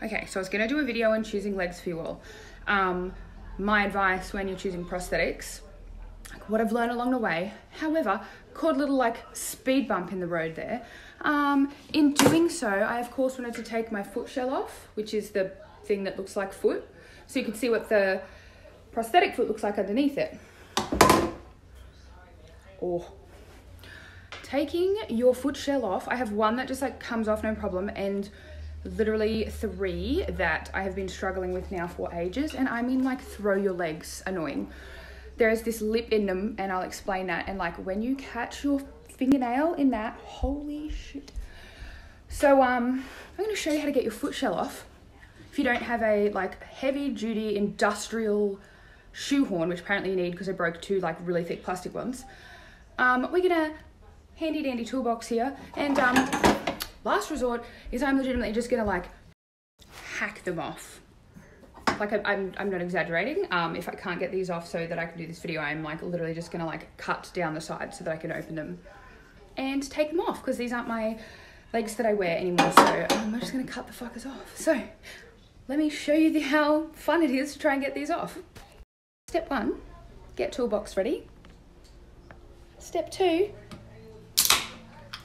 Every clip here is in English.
Okay, so I was gonna do a video on choosing legs for you all. My advice when you're choosing prosthetics, like what I've learned along the way. However, caught a little like speed bump in the road there. In doing so, I of course wanted to take my foot shell off, which is the thing that looks like foot. So you can see what the prosthetic foot looks like underneath it. Oh. Taking your foot shell off, I have one that just like comes off no problem, and literally 3 that I have been struggling with now for ages, and I mean like throw your legs annoying. There is this lip in them, and I'll explain that, and like when you catch your fingernail in that, holy shit. So I'm going to show you how to get your foot shell off. If you don't have a like heavy duty industrial shoehorn, which apparently you need because I broke 2 like really thick plastic ones, we're gonna handy dandy toolbox here, and last resort is I'm legitimately just gonna like hack them off. Like I'm not exaggerating. If I can't get these off so that I can do this video, I'm like literally just gonna like cut down the side so that I can open them and take them off, because these aren't my legs that I wear anymore. So I'm just gonna cut the fuckers off. So let me show you how fun it is to try and get these off. Step 1, get toolbox ready. Step 2,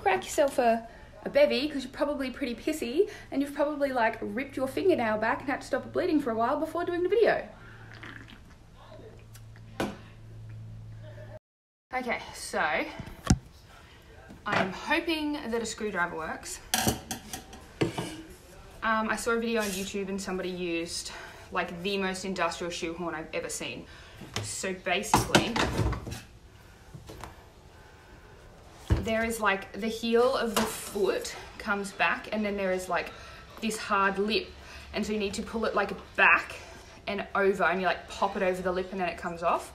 crack yourself a bevy, because you're probably pretty pissy and you've probably like ripped your fingernail back and had to stop it bleeding for a while before doing the video. Okay, so I'm hoping that a screwdriver works. I saw a video on YouTube and somebody used like the most industrial shoehorn I've ever seen. So basically, there is like the heel of the foot comes back, and then there is like this hard lip, and so you need to pull it like back and over, and you like pop it over the lip and then it comes off.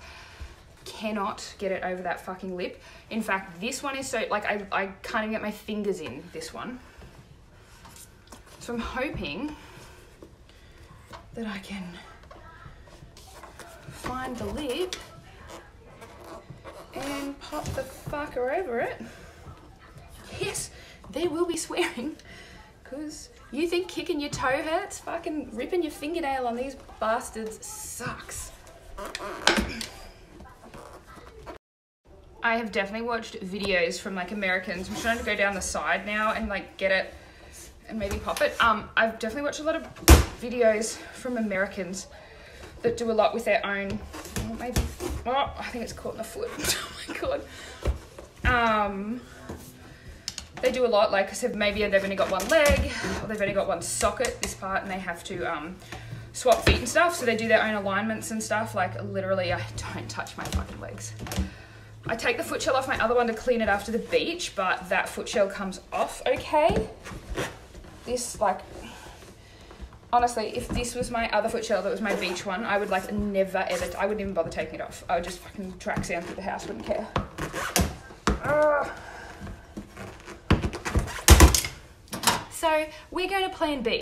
Cannot get it over that fucking lip. In fact, this one is so like I can't even get my fingers in this one. So I'm hoping that I can find the lip and pop the fucker over it. Yes, there will be swearing, because you think kicking your toe hurts? Fucking ripping your fingernail on these bastards sucks. I have definitely watched videos from like Americans. I'm trying to go down the side now and like get it and maybe pop it. I've definitely watched a lot of videos from Americans that do a lot with their own, maybe, oh, I think it's caught in the foot. Oh my God. They do a lot, like I said, maybe they've only got one leg, or they've only got one socket, this part, and they have to swap feet and stuff, so they do their own alignments and stuff. Like literally, I don't touch my fucking legs. I take the foot shell off my other one to clean it after the beach, but that foot shell comes off okay. This, like, honestly, if this was my other foot shell that was my beach one, I would like never ever, I wouldn't even bother taking it off. I would just fucking track sound through the house, wouldn't care. So we're going to plan B.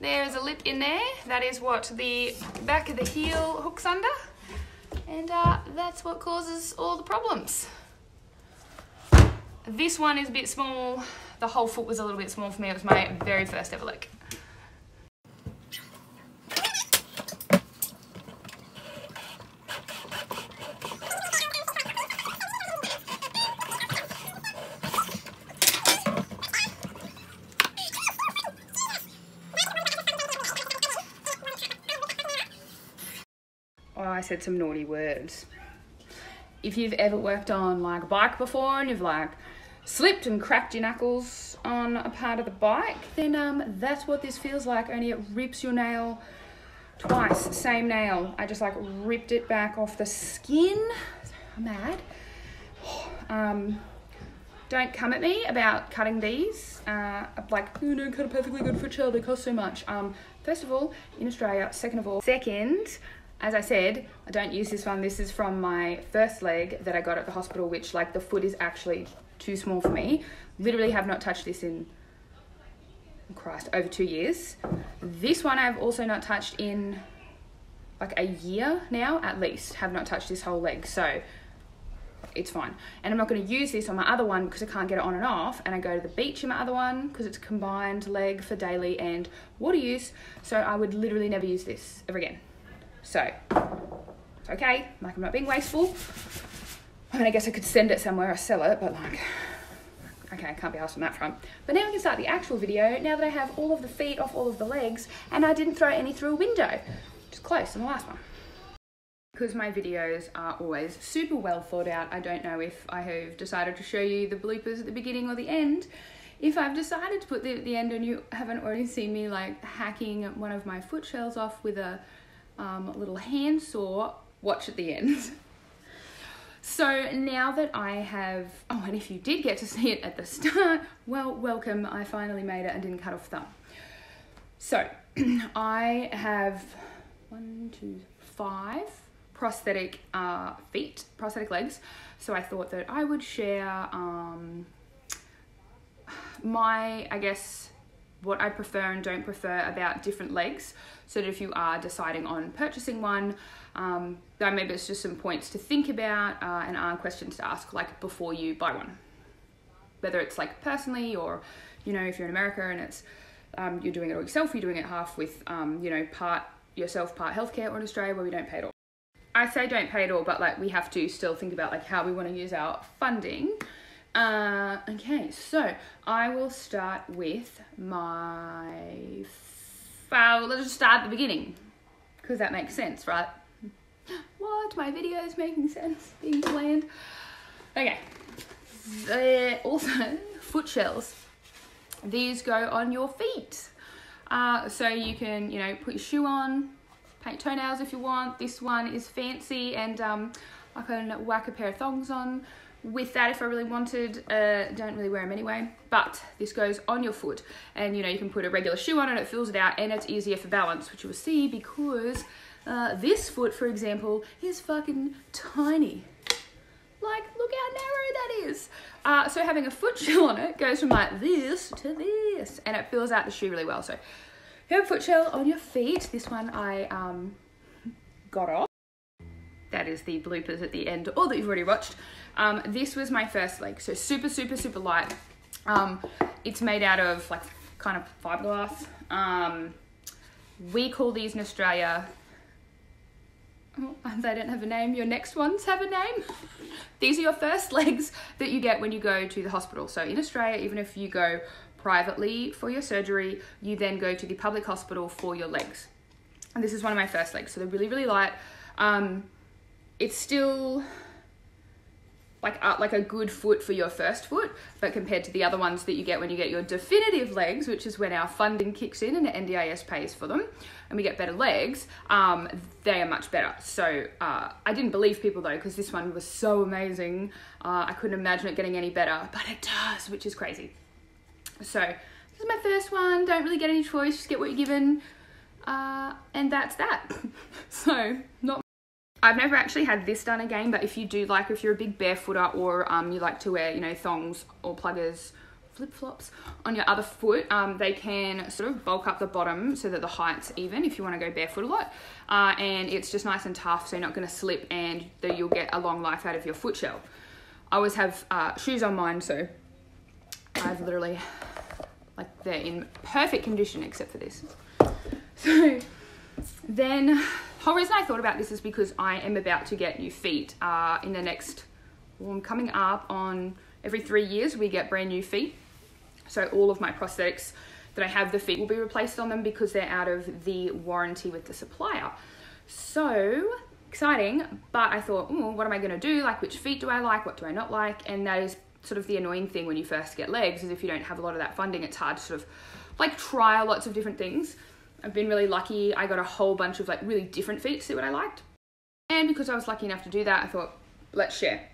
There's a lip in there. That is what the back of the heel hooks under, and that's what causes all the problems. This one is a bit small. The whole foot was a little bit small for me. It was my very first ever leg. Oh, I said some naughty words. If you've ever worked on like a bike before and you've like slipped and cracked your knuckles on a part of the bike, then that's what this feels like, only it rips your nail twice. Same nail. I just like ripped it back off the skin. I'm mad. Don't come at me about cutting these. Like, oh, don't cut a perfectly good foot shell, they cost so much. First of all, in Australia. Second, As I said, I don't use this one. This is from my first leg that I got at the hospital, which like the foot is actually too small for me. Literally have not touched this in, Christ, over 2 years. This one I've also not touched in like a year now, at least. Have not touched this whole leg, so it's fine. And I'm not going to use this on my other one because I can't get it on and off, and I go to the beach in my other one because it's a combined leg for daily and water use, so I would literally never use this ever again. So it's okay, like I'm not being wasteful. I mean, I guess I could send it somewhere or sell it, but like, okay, I can't be asked on that front. But now we can start the actual video, now that I have all of the feet off all of the legs and I didn't throw any through a window. Just close on the last one. Because my videos are always super well thought out, I don't know if I have decided to show you the bloopers at the beginning or the end. If I've decided to put them at the end and you haven't already seen me like hacking one of my foot shells off with a little handsaw, watch at the end. So now that I have, oh, and if you did get to see it at the start, well, welcome, I finally made it and didn't cut off thumb. So I have 5 prosthetic feet, prosthetic legs. So I thought that I would share my, I guess, what I prefer and don't prefer about different legs, so that if you are deciding on purchasing one, maybe it's just some points to think about and are questions to ask like before you buy one. Whether it's like personally, or you know, if you're in America and it's you're doing it all yourself, you're doing it half with you know, part yourself, part healthcare, or in Australia where we don't pay it all. I say don't pay it all, but like we have to still think about like how we want to use our funding. Okay, so I will start with my, let's just start at the beginning, because that makes sense, right? What? My video is making sense, being planned. Okay, also foot shells. These go on your feet. So you can, you know, put your shoe on, paint toenails if you want. This one is fancy, and I can whack a pair of thongs on with that if I really wanted. Don't really wear them anyway, but this goes on your foot, and you know, you can put a regular shoe on and it fills it out, and it's easier for balance, which you will see because this foot, for example, is fucking tiny. Like, look how narrow that is. So having a foot shell on it goes from like this to this, and it fills out the shoe really well. So you have a foot shell on your feet. This one I got off. That is the bloopers at the end, or that you've already watched. This was my first leg, so super, super, super light. It's made out of like kind of fiberglass. We call these in Australia, oh, they don't have a name, your next ones have a name. These are your first legs that you get when you go to the hospital. So in Australia, even if you go privately for your surgery, you then go to the public hospital for your legs. And this is one of my first legs, so they're really, really light. It's still like a good foot for your first foot, but compared to the other ones that you get when you get your definitive legs, which is when our funding kicks in and the NDIS pays for them and we get better legs, they are much better. So I didn't believe people though, because this one was so amazing. I couldn't imagine it getting any better, but it does, which is crazy. So this is my first one. Don't really get any choice, just get what you're given, and that's that. So I've never actually had this done again, but if you do, like if you're a big barefooter, or you like to wear, you know, thongs or pluggers, flip-flops on your other foot, they can sort of bulk up the bottom so that the height's even if you want to go barefoot a lot, and it's just nice and tough, so you're not going to slip, and you'll get a long life out of your foot shell. I always have shoes on mine, so I've literally, like, they're in perfect condition except for this. So then, whole reason I thought about this is because I am about to get new feet in the next, well, I'm coming up on every 3 years we get brand new feet. So all of my prosthetics that I have, the feet will be replaced on them because they're out of the warranty with the supplier. So exciting, but I thought, oh, what am I gonna do? Like, which feet do I like? What do I not like? And that is sort of the annoying thing when you first get legs, is if you don't have a lot of that funding, it's hard to sort of like try lots of different things. I've been really lucky. I got a whole bunch of like really different feet to see what I liked. And because I was lucky enough to do that, I thought, let's share.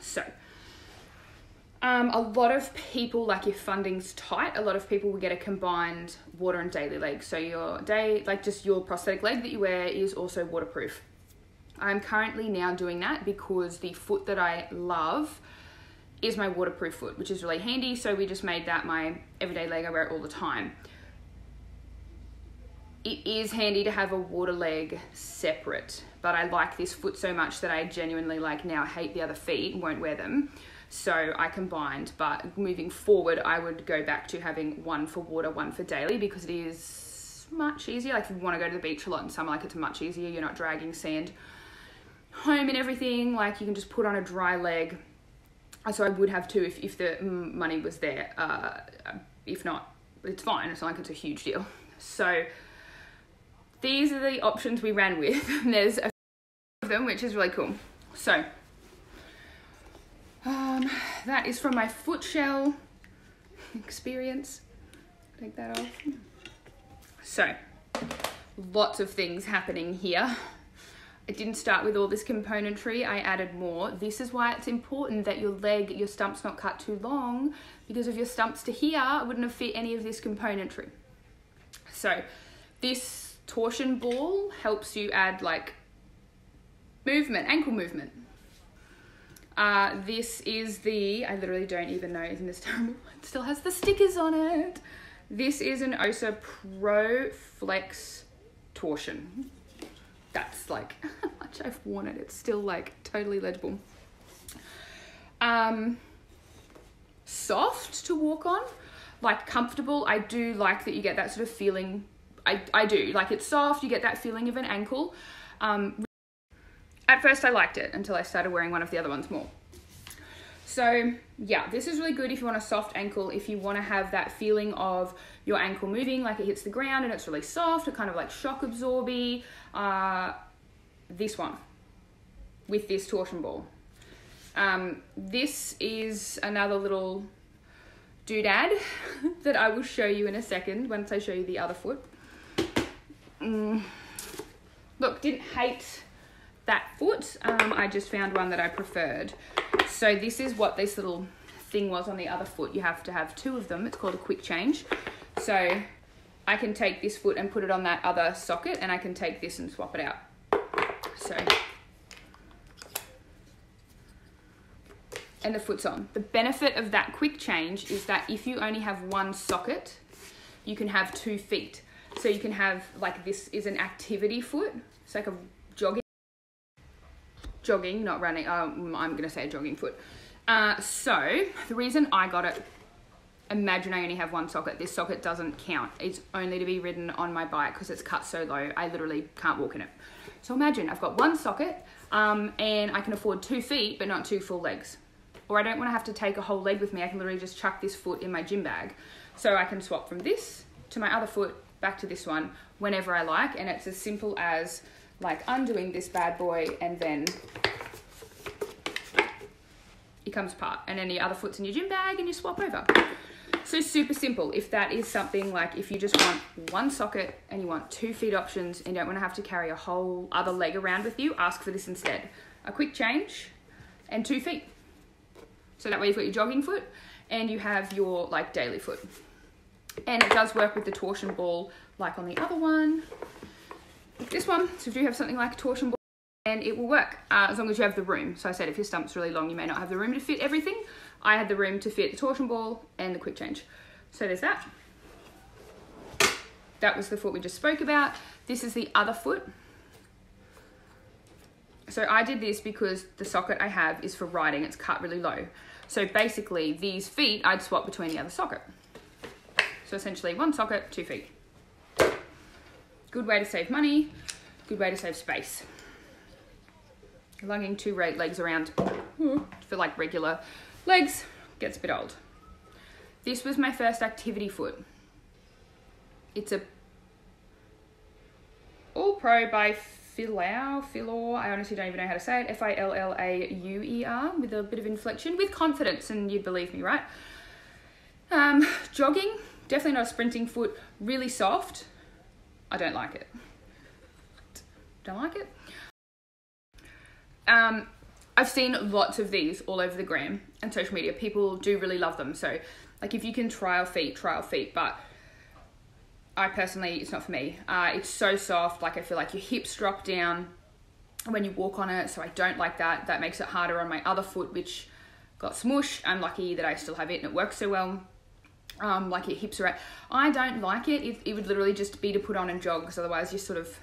So A lot of people, like if funding's tight, a lot of people will get a combined water and daily leg. So your just your prosthetic leg that you wear is also waterproof. I'm currently now doing that because the foot that I love is my waterproof foot, which is really handy. So we just made that my everyday leg. I wear it all the time. It is handy to have a water leg separate, but I like this foot so much that I genuinely now hate the other feet and won't wear them. So I combined, but moving forward, I would go back to having one for water, one for daily, because it is much easier. Like if you want to go to the beach a lot in summer, it's much easier. You're not dragging sand home and everything. Like you can just put on a dry leg. So I would have two if the money was there. If not, it's fine. It's not like it's a huge deal. So these are the options we ran with. There's a few of them, which is really cool. So that is from my foot shell experience. Take that off. So lots of things happening here. I didn't start with all this componentry, I added more. This is why it's important that your stump's not cut too long, because if your stump's to here, it wouldn't have fit any of this componentry. So this torsion ball helps you add movement, ankle movement. This is I literally don't even know, isn't this terrible? It still has the stickers on it. This is an OSA Pro Flex Torsion. That's how much I've worn it. It's still totally legible. Soft to walk on, comfortable. I do like that you get that sort of feeling. I do, it's soft, you get that feeling of an ankle. At first I liked it until I started wearing one of the other ones more. So yeah, this is really good if you want a soft ankle, if you want to have that feeling of your ankle moving, it hits the ground and it's really soft, it kind of shock absorby. This one with this torsion ball. This is another little doodad that I will show you in a second once I show you the other foot. Look, didn't hate that foot. I just found one that I preferred. So this is what this little thing was on the other foot. You have to have two of them. It's called a quick change. So I can take this foot and put it on that other socket, and I can take this and swap it out. So, and the foot's on. The benefit of that quick change is that if you only have one socket, you can have 2 feet. So you can have this is an activity foot. It's like a jogging, not running. I'm going to say a jogging foot. So the reason I got it, imagine I only have one socket. This socket doesn't count. It's only to be ridden on my bike because it's cut so low. I literally can't walk in it. So imagine I've got one socket and I can afford 2 feet, but not 2 full legs. Or I don't want to have to take a whole leg with me. I can literally just chuck this foot in my gym bag. So I can swap from this to my other foot, back to this one whenever I like. And it's as simple as undoing this bad boy and then it comes apart. And then the other foot's in your gym bag and you swap over. So super simple. If that is something if you just want one socket and you want 2 feet options and you don't want to have to carry a whole other leg around with you, ask for this instead. A quick change and 2 feet. So that way you've got your jogging foot and you have your daily foot. And it does work with the torsion ball on the other one. This one, so if you have something like a torsion ball, and it will work as long as you have the room. So I said if your stump's really long, you may not have the room to fit everything. I had the room to fit the torsion ball and the quick change. So there's that. That was the foot we just spoke about. This is the other foot. So I did this because the socket I have is for riding. It's cut really low. So basically these feet, I'd swap between the other socket. So essentially 1 socket, 2 feet. Good way to save money, good way to save space. Lugging 2 legs around for regular legs gets a bit old. This was my first activity foot. It's a All Pro by Filaur. I honestly don't even know how to say it. F-I-L-L-A-U-E-R with a bit of inflection, with confidence, and you'd believe me, right? Jogging, definitely not a sprinting foot. Really soft. I don't like it. Don't like it. I've seen lots of these all over the gram and social media. People do really love them. So like if you can trial feet, but I personally, it's not for me. It's so soft. Like I feel like your hips drop down when you walk on it. So I don't like that. That makes it harder on my other foot, which got smushed. I'm lucky that I still have it and it works so well. Like your hips are at. I don't like it. It would literally just be to put on and jog, because otherwise you're sort of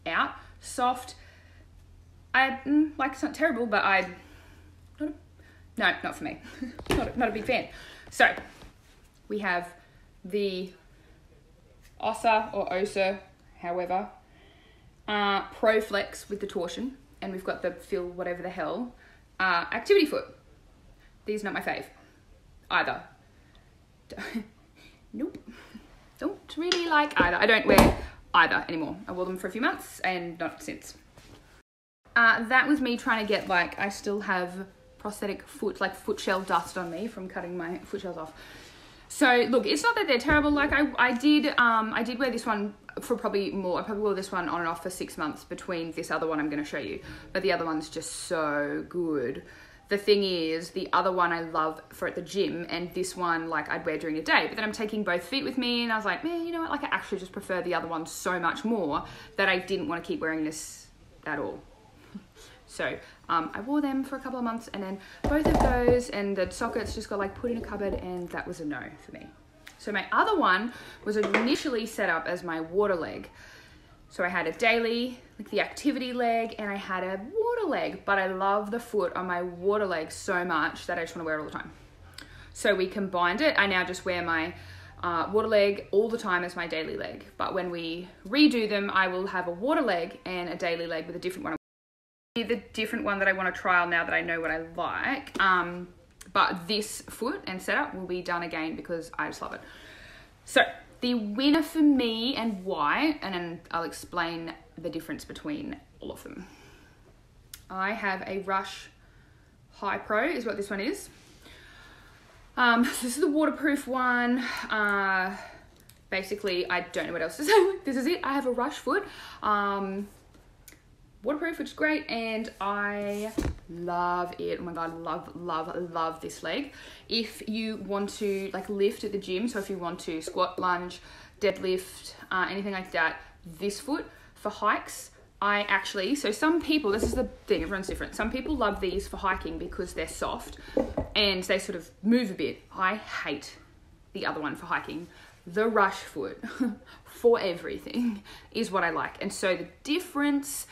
out. Soft. Like it's not terrible, but not for me. not a big fan. So we have the OSA or OSA, however, Pro Flex with the torsion, and we've got the Feel Whatever the Hell activity foot. These are not my fave either. Nope, don't really like either. I don't wear either anymore. I wore them for a few months and not since. That was me trying to get, like, I still have prosthetic foot, like foot shell dust on me from cutting my foot shells off. So look, it's not that they're terrible. Like I did wear this one for probably more. I probably wore this one on and off for 6 months between this other one I'm going to show you, but the other one's just so good. The thing is, the other one I love for at the gym, and this one, like, I'd wear during the day. But then I'm taking both feet with me, and I was like, man, you know what? Like, I actually just prefer the other one so much more that I didn't want to keep wearing this at all. So I wore them for a couple of months, and then both of those and the sockets just got, like, put in a cupboard, and that was a no for me. So my other one was initially set up as my water leg. So I had a daily, like the activity leg, and I had a water leg, but I love the foot on my water leg so much that I just want to wear it all the time. So we combined it. I now just wear my water leg all the time as my daily leg. But when we redo them, I will have a water leg and a daily leg with a different one. The different one that I want to trial now that I know what I like. But this foot and setup will be done again because I just love it. So the winner for me and why, and then I'll explain the difference between all of them. I have a Rush High Pro is what this one is. This is the waterproof one. Basically, I don't know what else to say. This is it. I have a Rush foot. Waterproof, which is great, and I love it. Oh my god, love this leg. If you want to, like, lift at the gym, so if you want to squat, lunge, deadlift, anything like that, this foot for hikes, so some people, this is the thing, everyone's different. Some people love these for hiking because they're soft and they sort of move a bit. I hate the other one for hiking. The Rush foot for everything is what I like. And so the difference,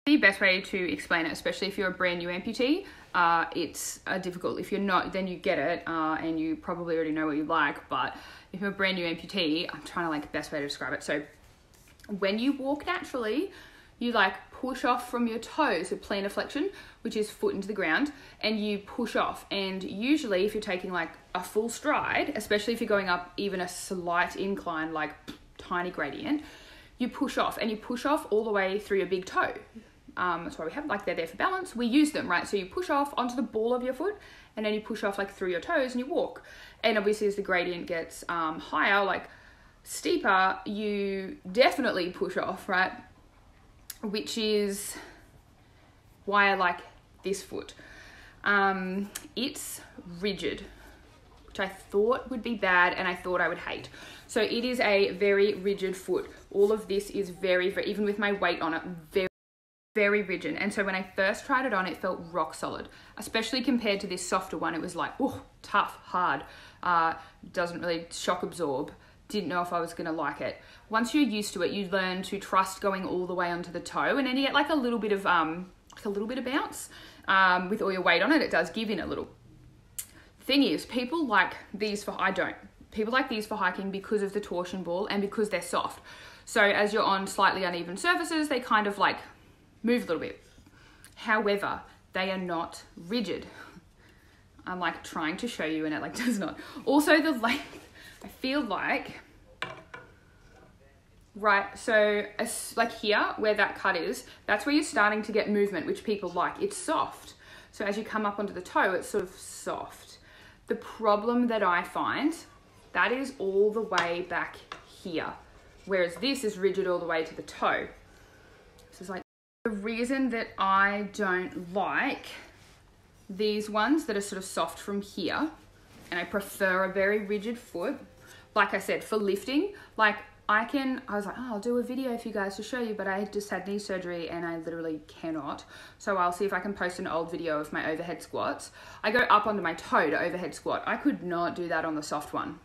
the best way to explain it, especially if you're a brand new amputee, it's difficult. If you're not, then you get it, and you probably already know what you like. But if you're a brand new amputee, I'm trying to, like, best way to describe it. So when you walk naturally, you, like, push off from your toes, so plantar flexion, which is foot into the ground, and you push off. And usually if you're taking, like, a full stride, especially if you're going up even a slight incline, like tiny gradient, you push off, and you push off all the way through your big toe. That's why we have, like, they're there for balance. We use them, right? So you push off onto the ball of your foot, and then you push off, like, through your toes, and you walk. And obviously as the gradient gets higher, like steeper, you definitely push off, right? Which is why I like this foot. It's rigid, which I thought would be bad and I thought I would hate. So it is a very rigid foot. All of this is very, even with my weight on it, very rigid. And so when I first tried it on, it felt rock solid, especially compared to this softer one. It was like, oh, tough, hard, doesn't really shock absorb. Didn't know if I was gonna like it. Once you're used to it, you learn to trust going all the way onto the toe, and then you get like a little bit of bounce with all your weight on it. It does give in a little. Thing is, people like these for, people like these for hiking because of the torsion ball and because they're soft. So as you're on slightly uneven surfaces, they kind of like move a little bit. However, they are not rigid. I'm like trying to show you and it like does not. Also the length, I feel like, right, so like here where that cut is, that's where you're starting to get movement, which people like. It's soft. So as you come up onto the toe, it's sort of soft. The problem that I find, that is all the way back here, whereas this is rigid all the way to the toe. This is like The reason that I don't like these ones that are sort of soft from here, and I prefer a very rigid foot, like I said, for lifting, like I was like, oh, I'll do a video for you guys to show you, but I just had knee surgery and I literally cannot. So I'll see if I can post an old video of my overhead squats. I go up onto my toe to overhead squat. I could not do that on the soft one.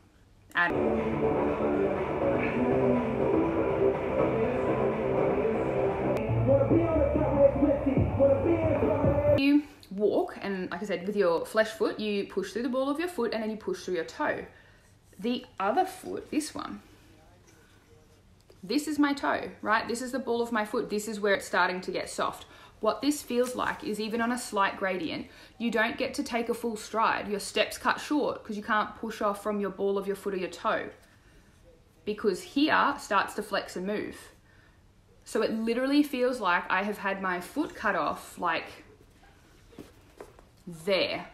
You walk, and like I said, with your flesh foot, you push through the ball of your foot and then you push through your toe. The other foot, this one, this is my toe, right? This is the ball of my foot. This is where it's starting to get soft. What this feels like is even on a slight gradient, you don't get to take a full stride. Your steps cut short because you can't push off from your ball of your foot or your toe, because here starts to flex and move. So it literally feels like I have had my foot cut off like there.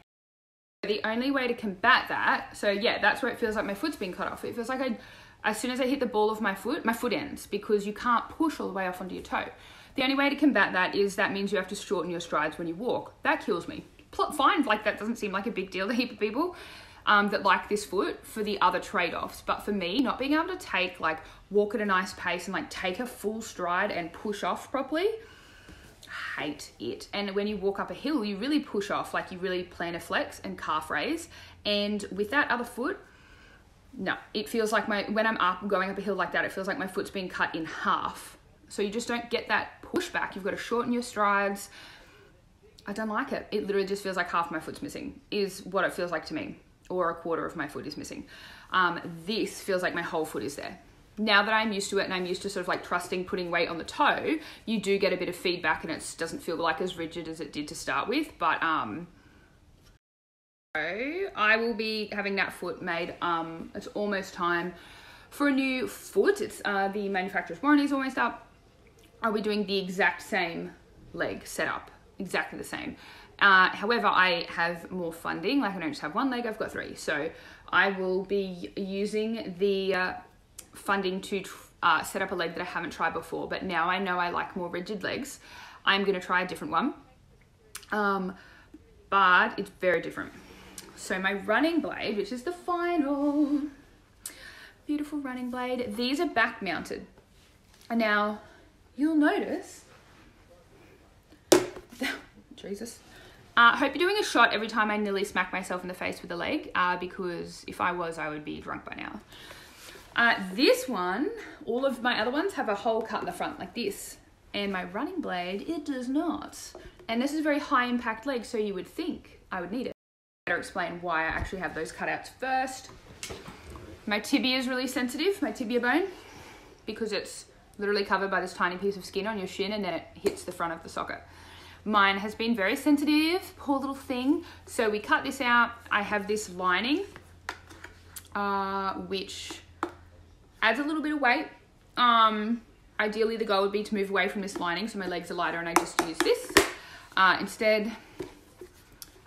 The only way to combat that, so yeah, that's where it feels like my foot's been cut off. It feels like as soon as I hit the ball of my foot ends, because you can't push all the way off onto your toe. The only way to combat that is that means you have to shorten your strides when you walk. That kills me. Fine, like that doesn't seem like a big deal to a heap of people that like this foot for the other trade-offs. But for me, not being able to walk at a nice pace and take a full stride and push off properly, hate it. And when you walk up a hill, you really push off, you really plantar flex and calf raise. And with that other foot, no, it feels like when I'm going up a hill like that, it feels like my foot's being cut in half. So you just don't get that pushback. You've got to shorten your strides. I don't like it. It literally just feels like half my foot's missing, is what it feels like to me, or a quarter of my foot is missing. This feels like my whole foot is there. Now that I'm used to it and I'm used to sort of trusting putting weight on the toe, you do get a bit of feedback and it doesn't feel as rigid as it did to start with. But I will be having that foot made. It's almost time for a new foot. It's the manufacturer's warranty is almost up. I'll be doing the exact same leg setup, exactly the same. However, I have more funding. I don't just have one leg, I've got 3. So I will be using the funding to set up a leg that I haven't tried before, but now I know I like more rigid legs. I'm going to try a different one, but it's very different. So my running blade, which is the final beautiful running blade, these are back mounted. And now you'll notice, Jesus, hope you're doing a shot every time I nearly smack myself in the face with a leg, because if I was, I would be drunk by now. This one, all of my other ones have a hole cut in the front like this, and my running blade, it does not. And this is a very high impact leg, so you would think I would need it. Better explain why I actually have those cutouts first. My tibia is really sensitive, my tibia bone, because it's literally covered by this tiny piece of skin on your shin and then it hits the front of the socket. Mine has been very sensitive, poor little thing. So we cut this out. I have this lining, which adds a little bit of weight. Ideally, the goal would be to move away from this lining so my legs are lighter and I just use this. Instead,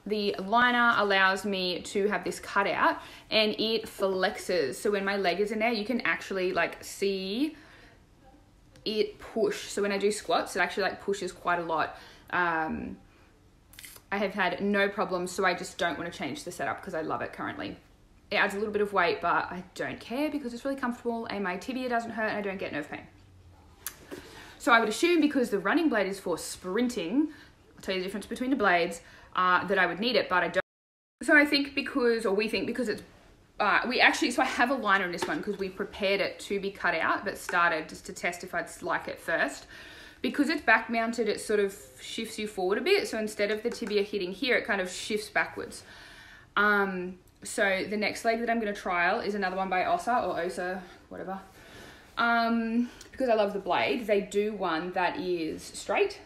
the liner allows me to have this cut out and it flexes. So when my leg is in there, you can actually see it push. So when I do squats, it actually pushes quite a lot. I have had no problems, so I just don't want to change the setup because I love it currently. It adds a little bit of weight, but I don't care because it's really comfortable and my tibia doesn't hurt and I don't get nerve pain. So I would assume, because the running blade is for sprinting, I'll tell you the difference between the blades, that I would need it, but I don't. So I think we think because it's, so I have a liner in this one because we prepared it to be cut out, but started just to test if I'd like it first. Because it's back mounted, it sort of shifts you forward a bit. So instead of the tibia hitting here, it kind of shifts backwards. So the next leg that I'm going to trial is another one by Osa, whatever. Because I love the blade, they do one that is straight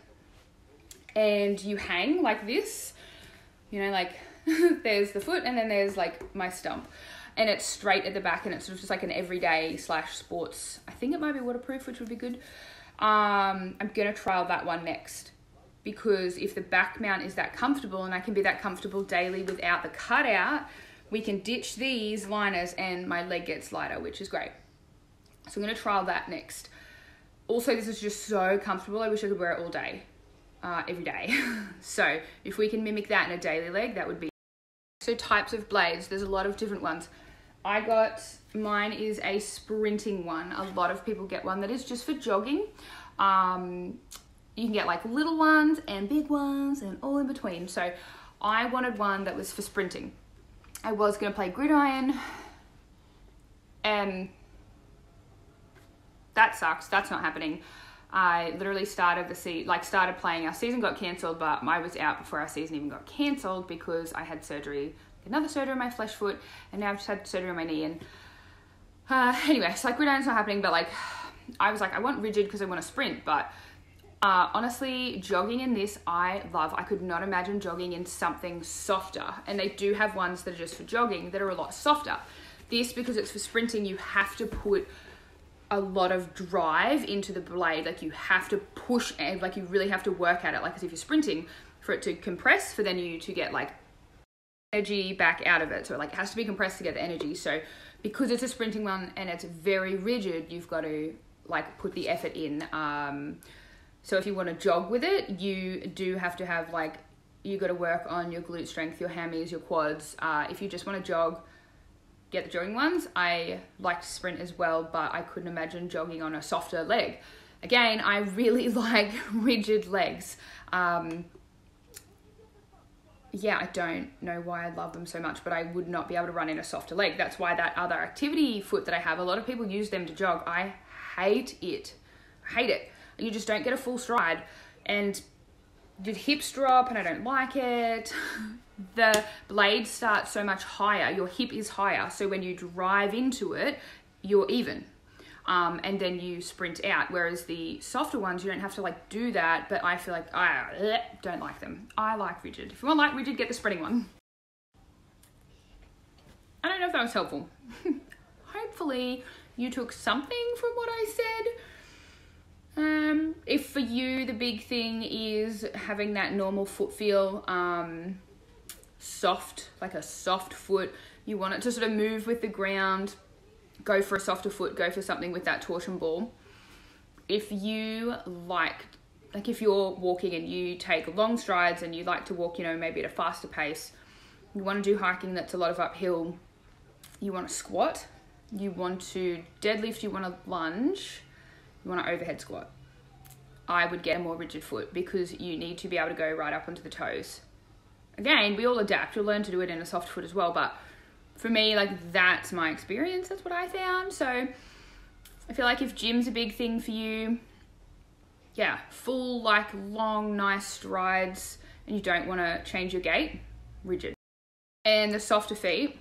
and you hang like this, there's the foot and then there's my stump, and it's straight at the back and it's sort of just an everyday / sports. I think it might be waterproof, which would be good. I'm going to trial that one next, because if the back mount is that comfortable and I can be that comfortable daily without the cutout, we can ditch these liners and my leg gets lighter, which is great. So I'm going to trial that next. Also, this is just so comfortable. I wish I could wear it all day, every day. So if we can mimic that in a daily leg, that would be. So types of blades, there's a lot of different ones. Mine is a sprinting one. A lot of people get one that is just for jogging. You can get like little ones and big ones and all in between. So I wanted one that was for sprinting. I was going to play gridiron, and that sucks. That's not happening. I literally started playing. Our season got cancelled, but I was out before our season even got cancelled because I had surgery, another surgery on my flesh foot, and now I've just had surgery on my knee. And anyway, so like gridiron's not happening, but like I was like, I want rigid because I want to sprint, but honestly, jogging in this, I love. I could not imagine jogging in something softer. And they do have ones that are just for jogging that are a lot softer. This, because it's for sprinting, you have to put a lot of drive into the blade. Like you have to push and like you really have to work at it. Like as if you're sprinting, for it to compress, for then you to get like energy back out of it. So like it has to be compressed to get the energy. So because it's a sprinting one and it's very rigid, you've got to like put the effort in. So if you want to jog with it, you do have to have like, you got to work on your glute strength, your hammies, your quads. If you just want to jog, get the jogging ones. I like to sprint as well, but I couldn't imagine jogging on a softer leg. Again, I really like rigid legs. Yeah, I don't know why I love them so much, but I would not be able to run in a softer leg. That's why that other activity foot that I have, a lot of people use them to jog. I hate it. I hate it. You just don't get a full stride and your hips drop and I don't like it. The blade starts so much higher. Your hip is higher. So when you drive into it, you're even. And then you sprint out. Whereas the softer ones, you don't have to like do that. But I feel like I don't like them. I like rigid. If you want like rigid, get the sprinting one. I don't know if that was helpful. Hopefully you took something from what I said. If for you the big thing is having that normal foot feel, soft, like a soft foot, you want it to sort of move with the ground, go for a softer foot, go for something with that torsion ball. If you like if you're walking and you take long strides and you like to walk, maybe at a faster pace, you want to do hiking that's a lot of uphill, you want to squat, you want to deadlift, you want to lunge, you want to overhead squat. I would get a more rigid foot because you need to be able to go right up onto the toes. Again, we all adapt. You'll learn to do it in a soft foot as well. But for me, like that's my experience. That's what I found. So I feel like if gym's a big thing for you, yeah, full like long, nice strides and you don't want to change your gait, rigid. And the softer feet,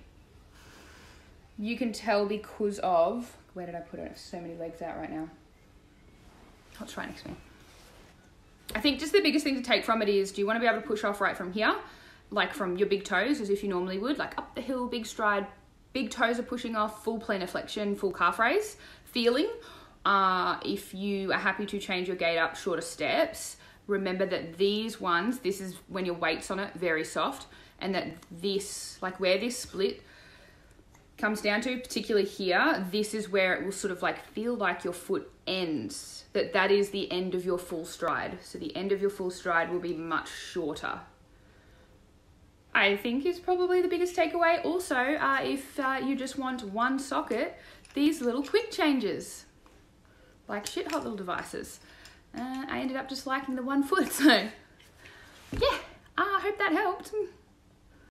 you can tell because of, where did I put it? I have so many legs out right now. Oh, it's right next to me. I think just the biggest thing to take from it is, do you want to be able to push off right from here? Like from your big toes, as if you normally would, like up the hill, big stride, big toes are pushing off, full plantar flexion, full calf raise, feeling. If you are happy to change your gait up shorter steps, remember that these ones, this is when your weight's on it, very soft, and that this, like where this split comes down to, particularly here, this is where it will sort of like feel like your foot ends, that is the end of your full stride. So the end of your full stride will be much shorter. I think is probably the biggest takeaway. Also, if you just want one socket, these little quick changes, like shit hot little devices. I ended up just liking the one foot, so yeah, I hope that helped.